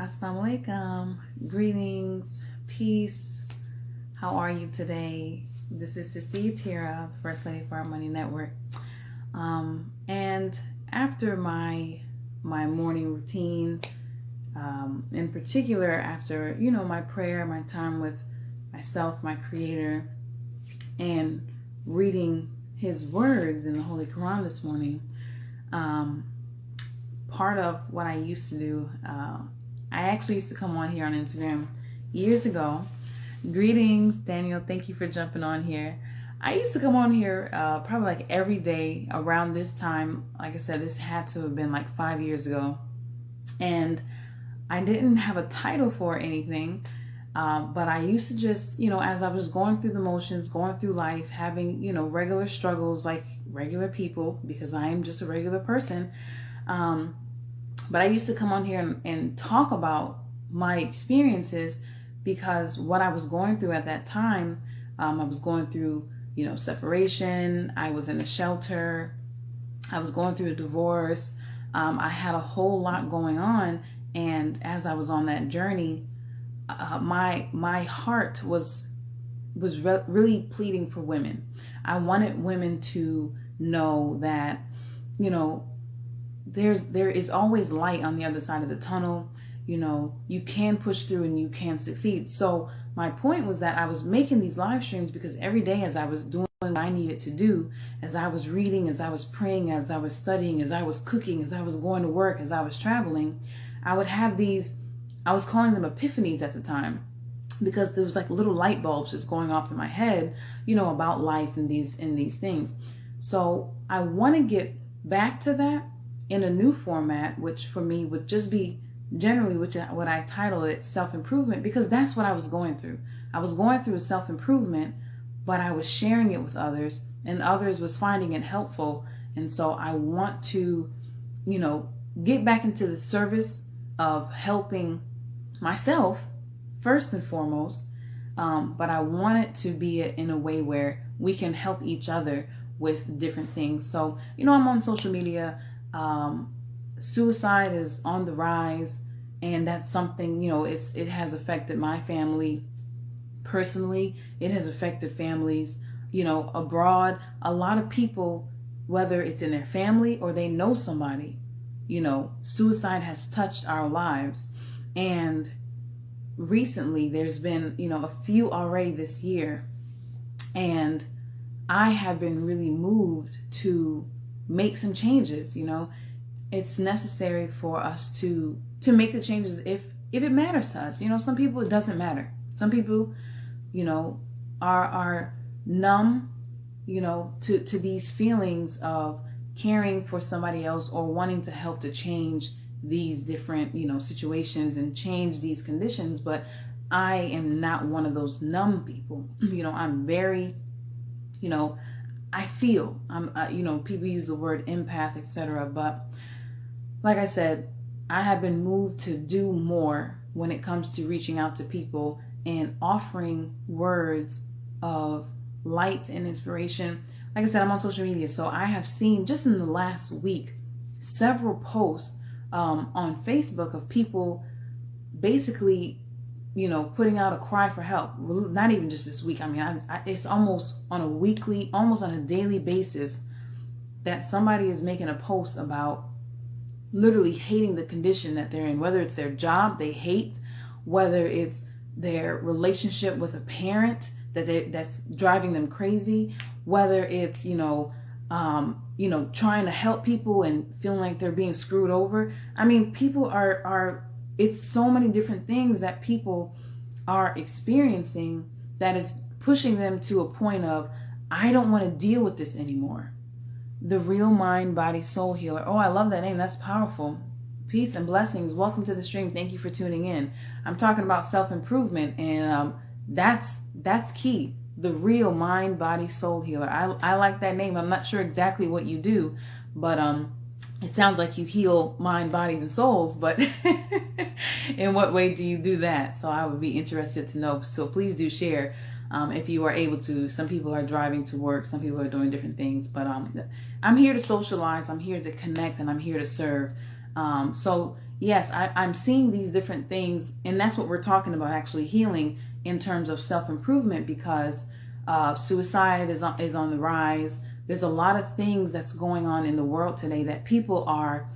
Assalamu alaikum. Greetings, peace. How are you today? This is Sister Yaterah, First Lady FardMoney Network. And after my morning routine, in particular after my prayer, my time with myself, my Creator, and reading His words in the Holy Quran this morning, part of what I used to do. I actually used to come on here on Instagram years ago. Greetings, Daniel. Thank you for jumping on here. I used to come on here probably like every day around this time. Like I said, this had to have been like 5 years ago. And I didn't have a title for anything. But I used to just, as I was going through the motions, going through life, having, regular struggles like regular people, because I am just a regular person. But I used to come on here and talk about my experiences, because what I was going through at that time, I was going through, separation. I was in a shelter. I was going through a divorce. I had a whole lot going on. And as I was on that journey, my heart was really pleading for women. I wanted women to know that, there is always light on the other side of the tunnel. You can push through and you can succeed. So my point was that I was making these live streams because every day as I was doing what I needed to do, as I was reading, as I was praying, as I was studying, as I was cooking, as I was going to work, as I was traveling, I would have these, I was calling them epiphanies at the time, because there was like little light bulbs just going off in my head, about life and these things. So I want to get back to that in a new format, which for me would just be generally what I title it self-improvement, because that's what I was going through. I was going through self-improvement, but I was sharing it with others, and others was finding it helpful. And so I want to, get back into the service of helping myself first and foremost. But I want it to be in a way where we can help each other with different things. So, I'm on social media. Suicide is on the rise, and that's something, it has affected my family personally. It has affected families, abroad. A lot of people, whether it's in their family or they know somebody, suicide has touched our lives. And recently there's been, a few already this year, and I have been really moved to make some changes. It's necessary for us to make the changes if it matters to us. Some people it doesn't matter. Some people, are numb, to these feelings of caring for somebody else or wanting to help to change these different, situations and change these conditions. But I am not one of those numb people. I'm very, I feel. People use the word empath, etc. But like I said, I have been moved to do more when it comes to reaching out to people and offering words of light and inspiration. Like I said, I'm on social media, so I have seen just in the last week several posts on Facebook of people basically, putting out a cry for help. Well, not even just this week. I mean, it's almost on a weekly, almost on a daily basis that somebody is making a post about literally hating the condition that they're in, whether it's their job they hate, whether it's their relationship with a parent that's driving them crazy, whether it's, trying to help people and feeling like they're being screwed over. I mean, people are it's so many different things that people are experiencing that is pushing them to a point of, I don't want to deal with this anymore. The Real Mind, Body, Soul Healer. Oh, I love that name. That's powerful. Peace and blessings. Welcome to the stream. Thank you for tuning in. I'm talking about self-improvement, and that's key. The Real Mind, Body, Soul Healer. I like that name. I'm not sure exactly what you do, but it sounds like you heal mind, bodies, and souls, but in what way do you do that? So I would be interested to know. So please do share if you are able to. Some people are driving to work. Some people are doing different things, but I'm here to socialize. I'm here to connect, and I'm here to serve. So yes, I'm seeing these different things, and that's what we're talking about, actually healing in terms of self-improvement, because suicide is on the rise. There's a lot of things that's going on in the world today that people are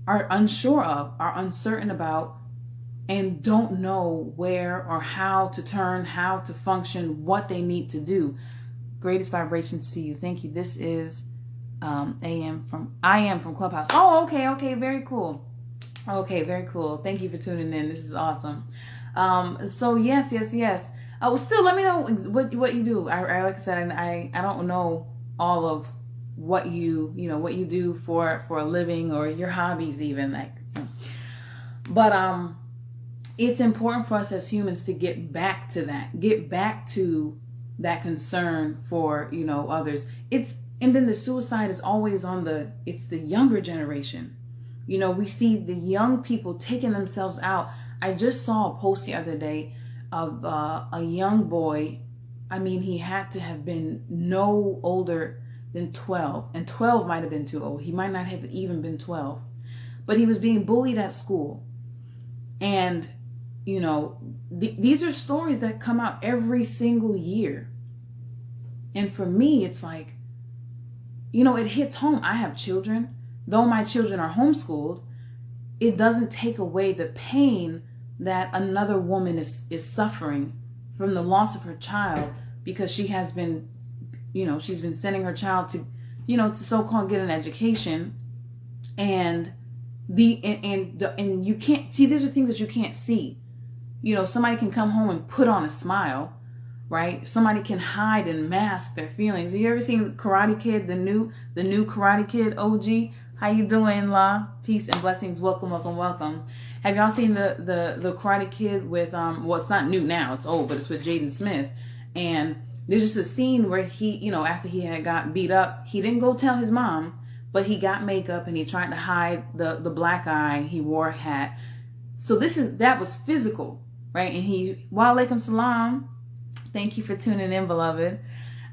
unsure of, are uncertain about, and don't know where or how to turn, how to function, what they need to do. Greatest vibrations to you. Thank you. This is I am from Clubhouse. Oh, okay, very cool. Okay, very cool. Thank you for tuning in. This is awesome. So yes. Well, still, let me know what you do. I like I said, I don't know all of what you do for a living, or your hobbies even, like. But it's important for us as humans to get back to that concern for others. And then the suicide is always it's the younger generation. We see the young people taking themselves out. I just saw a post the other day of a young boy. I mean, he had to have been no older than 12, and 12 might have been too old. He might not have even been 12, but he was being bullied at school. And, these are stories that come out every single year. And for me, it's like, it hits home. I have children. Though my children are homeschooled, it doesn't take away the pain that another woman is suffering from the loss of her child, because she has been, she's been sending her child to, to so-called get an education, and you can't see. These are things that you can't see. Somebody can come home and put on a smile, right? Somebody can hide and mask their feelings. Have you ever seen Karate Kid, the new Karate Kid OG? How you doing, La? Peace and blessings. Welcome. Have y'all seen the Karate Kid with well, it's not new now, it's old, but it's with Jaden Smith. And there's just a scene where he, after he had got beat up, he didn't go tell his mom, but he got makeup and he tried to hide the black eye. He wore a hat. So that was physical, right? And wa alaikum salam. Thank you for tuning in, beloved.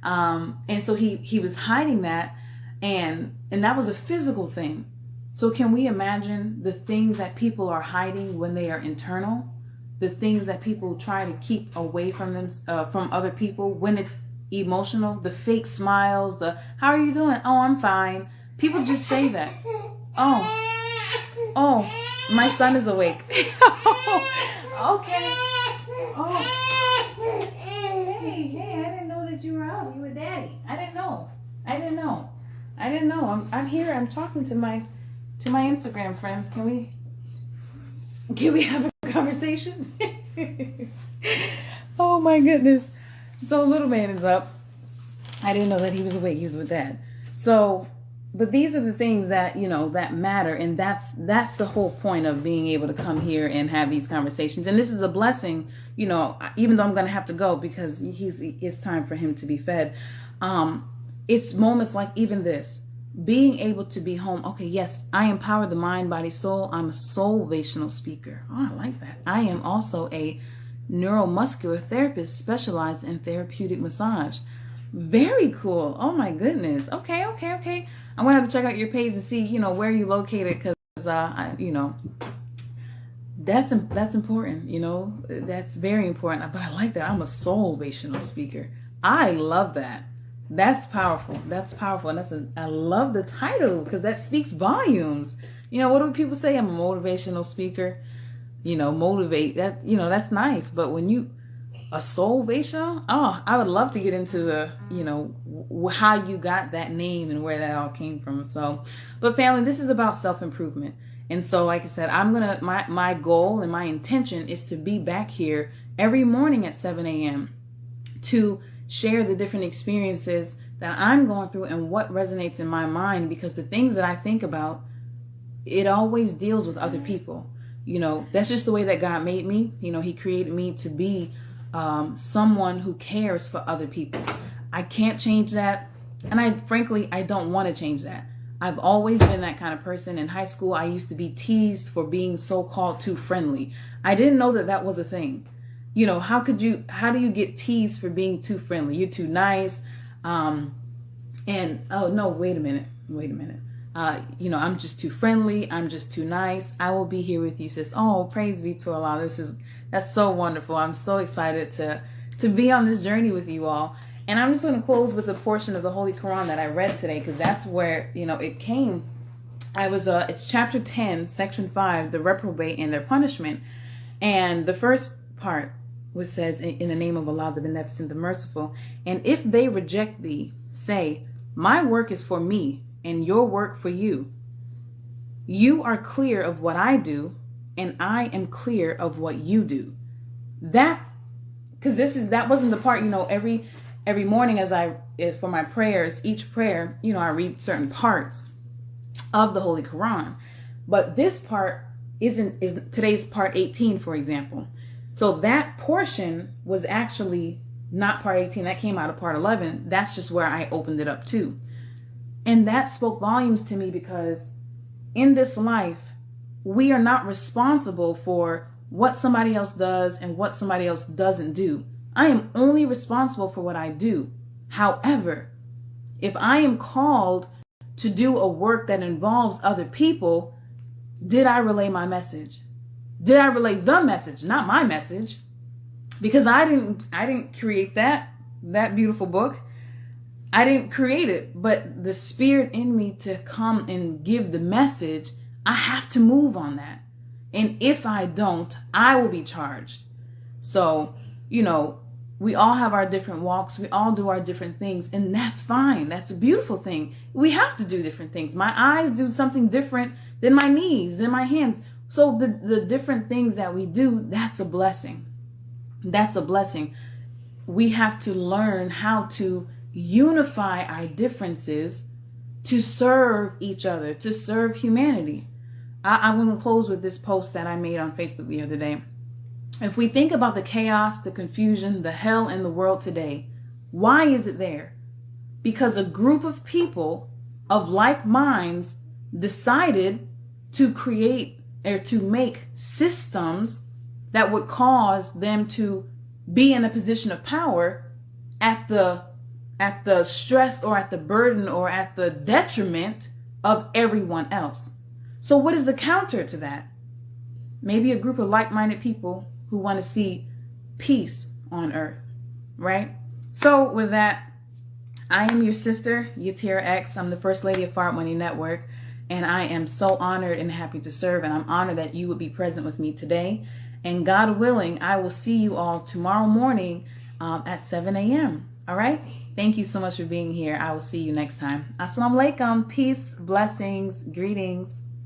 And so he was hiding that, and that was a physical thing. So can we imagine the things that people are hiding when they are internal? The things that people try to keep away from them, from other people when it's emotional? The fake smiles, how are you doing? Oh, I'm fine. People just say that. Oh, my son is awake. Okay. Oh. Hey, I didn't know that you were out. You were daddy. I didn't know. I'm here. I'm talking to my Instagram friends. Can we have a conversation? Oh my goodness. So little man is up. I didn't know that he was awake. He was with dad. So, but these are the things that, that matter. And that's the whole point of being able to come here and have these conversations. And this is a blessing, even though I'm going to have to go because it's time for him to be fed. It's moments like even this, being able to be home. Okay, yes, I empower the mind, body, soul. I'm a soul-vational speaker. Oh, I like that. I am also a neuromuscular therapist specialized in therapeutic massage. Very cool. Oh my goodness. Okay. I'm gonna have to check out your page and see, where you located, because that's important. That's very important. But I like that. I'm a soul-vational speaker. I love that. That's powerful. And I love the title because that speaks volumes. What do people say? I'm a motivational speaker. Motivate. That, that's nice. But when a soul-vational, I would love to get into the, how you got that name and where that all came from. So, but family, this is about self-improvement. And so, like I said, my goal and my intention is to be back here every morning at 7 a.m. to share the different experiences that I'm going through and what resonates in my mind, because the things that I think about, it always deals with other people. That's just the way that God made me. He created me to be someone who cares for other people. I can't change that. And I don't want to change that. I've always been that kind of person. In high school, I used to be teased for being so-called too friendly. I didn't know that was a thing. How do you get teased for being too friendly? You're too nice. And, oh no, wait a minute. I'm just too friendly. I'm just too nice. I will be here with you, sis. Oh, praise be to Allah. That's so wonderful. I'm so excited to be on this journey with you all. And I'm just going to close with a portion of the Holy Quran that I read today, because that's where, it came. It's chapter 10, section 5, the reprobate and their punishment. And the first part, which says, in the name of Allah, the Beneficent, the Merciful, and if they reject thee, say, my work is for me and your work for you. You are clear of what I do, and I am clear of what you do. That wasn't the part, every morning for my prayers, each prayer, I read certain parts of the Holy Quran. But this part is today's part 18, for example. So that portion was actually not part 18. That came out of part 11. That's just where I opened it up to. And that spoke volumes to me, because in this life, we are not responsible for what somebody else does and what somebody else doesn't do. I am only responsible for what I do. However, if I am called to do a work that involves other people, did I relay my message? Did I relay the message, not my message? Because I didn't create that beautiful book. I didn't create it, but the spirit in me to come and give the message, I have to move on that. And if I don't, I will be charged. So, we all have our different walks. We all do our different things, and that's fine. That's a beautiful thing. We have to do different things. My eyes do something different than my knees, than my hands. So the different things that we do, that's a blessing. That's a blessing. We have to learn how to unify our differences to serve each other, to serve humanity. I'm going to close with this post that I made on Facebook the other day. If we think about the chaos, the confusion, the hell in the world today, why is it there? Because a group of people of like minds decided to create or to make systems that would cause them to be in a position of power at the stress or at the burden or at the detriment of everyone else. So what is the counter to that? Maybe a group of like-minded people who want to see peace on earth, right? So with that, I am your sister, Yaterah X. I'm the First Lady of FardMoney Network, and I am so honored and happy to serve, and I'm honored that you would be present with me today. And God willing, I will see you all tomorrow morning at 7 a.m. All right? Thank you so much for being here. I will see you next time. Assalamu alaikum. Peace, blessings, greetings.